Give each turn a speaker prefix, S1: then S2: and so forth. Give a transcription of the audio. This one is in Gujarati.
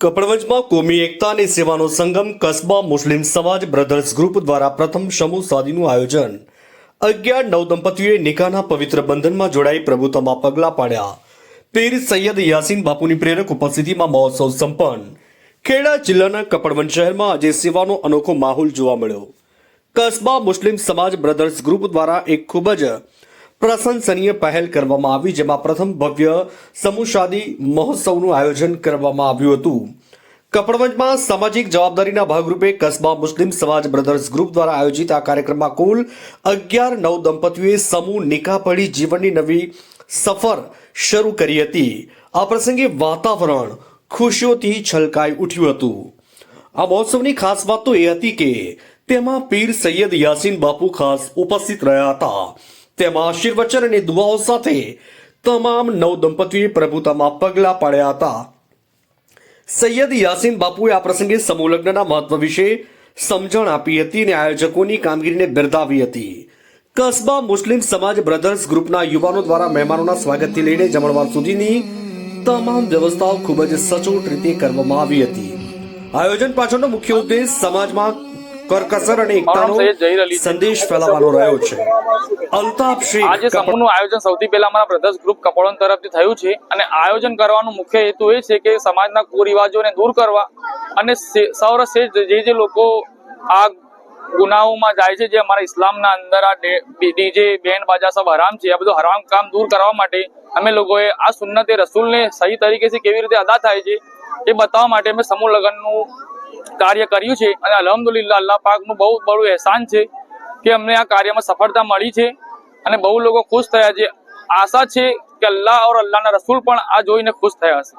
S1: કપડવંજમાં કોમી એકતા અને સેવાનો સંગમ કસ્બા મુસ્લિમ સમાજ બ્રધર્સ ગ્રુપ દ્વારા પ્રથમ સમૂહ શાદીનું આયોજન 11 નવદંપતીઓએ નિકાહના પવિત્ર બંધનમાં જોડાઈ પ્રભુતામાં પગલાં પાડ્યા. પીર સૈયદ યાસીન બાપુની પ્રેરક ઉપસ્થિતિમાં મહોત્સવ સંપન્ન. ખેડા જિલ્લાના કપડવંજ શહેરમાં આજે સેવાનો અનોખો માહોલ જોવા મળ્યો. કસ્બા મુસ્લિમ સમાજ બ્રધર્સ ગ્રુપ દ્વારા એક ખૂબ જ પ્રશંસનીય પહેલ કરવામાં આવી, જેમાં પ્રથમ ભવ્ય સમૂહ શાદી મહોત્સવનું આયોજન કરવામાં આવ્યું હતું. કપડવંજમાં સામાજિક જવાબદારીના ભાગરૂપે કસ્બા મુસ્લિમ સમાજ બ્રધર્સ ગ્રુપ દ્વારા આયોજિત આ કાર્યક્રમમાં કુલ 11 નવદંપતીઓએ સમૂહ નિકાહ પડી જીવનની નવી સફર શરૂ કરી હતી. આ પ્રસંગે વાતાવરણ ખુશીઓથી છલકાઈ ઉઠ્યું હતું. આ મહોત્સવની ખાસ વાત તો એ હતી કે તેમાં પીર સૈયદ યાસીન બાપુ ખાસ ઉપસ્થિત રહ્યા હતા. તેમાં આશીર્વચન અને દુઆઓ સાથે તમામ નવદંપતીઓએ પ્રભુતામાં પગલાં પાડ્યા હતા. સૈયદ યાસીન બાપુએ આ પ્રસંગે સમૂહ લગ્નના મહત્વ વિશે સમજણ આપી હતી અને આયોજકોની કામગીરીને બિરદાવી હતી. કસ્બા મુસ્લિમ સમાજ બ્રધર્સ ગ્રુપના યુવાનો દ્વારા મહેમાનોના સ્વાગતથી લઈને જમણવાર સુધીની તમામ વ્યવસ્થાઓ ખૂબ જ સચોટ રીતે કરવામાં આવી હતી. આયોજન પાછળનો મુખ્ય ઉદ્દેશ સમાજમાં કરકસર અને એકતાનો સંદેશ ફેલાવવાનો રહ્યો છે. અલ્તાફ શેખ
S2: આજે સમૂહનું આયોજન સૌથી પહેલા અમારા બ્રધર્સ ગ્રુપ કપડવંજ તરફથી થયું છે અને આયોજન કરવાનો મુખ્ય હેતુ એ છે કે સમાજના કુરિવાજોને દૂર કરવા અને સૌરશ્રેષ્ઠ જે લોકો આ ગુનાઓમાં જાય છે, જે અમારા ઇસ્લામના અંદર આ ડીજે બેન્ડ બાજા સબ હરામ છે, આ બધું હરામ કામ દૂર કરવા માટે અમે લોકોએ આ સુન્નતે રસૂલને સહી તરીકેથી કેવી રીતે અદા થાય છે એ બતાવવા માટે અમે સમૂહ લગ્નનું કાર્ય કર્યું છે. અને અલ્હમ્દુલિલ્લાહ અલ્લાહ પાકનું બહુ બડું એહસાન છે કે અમને આ કાર્યમાં સફળતા મળી છે અને બહુ લોકો ખુશ થયા છે. આશા છે કે અલ્લાહ ઓર અલ્લાહના રસૂલ પણ આ જોઈને ખુશ થયા હશે.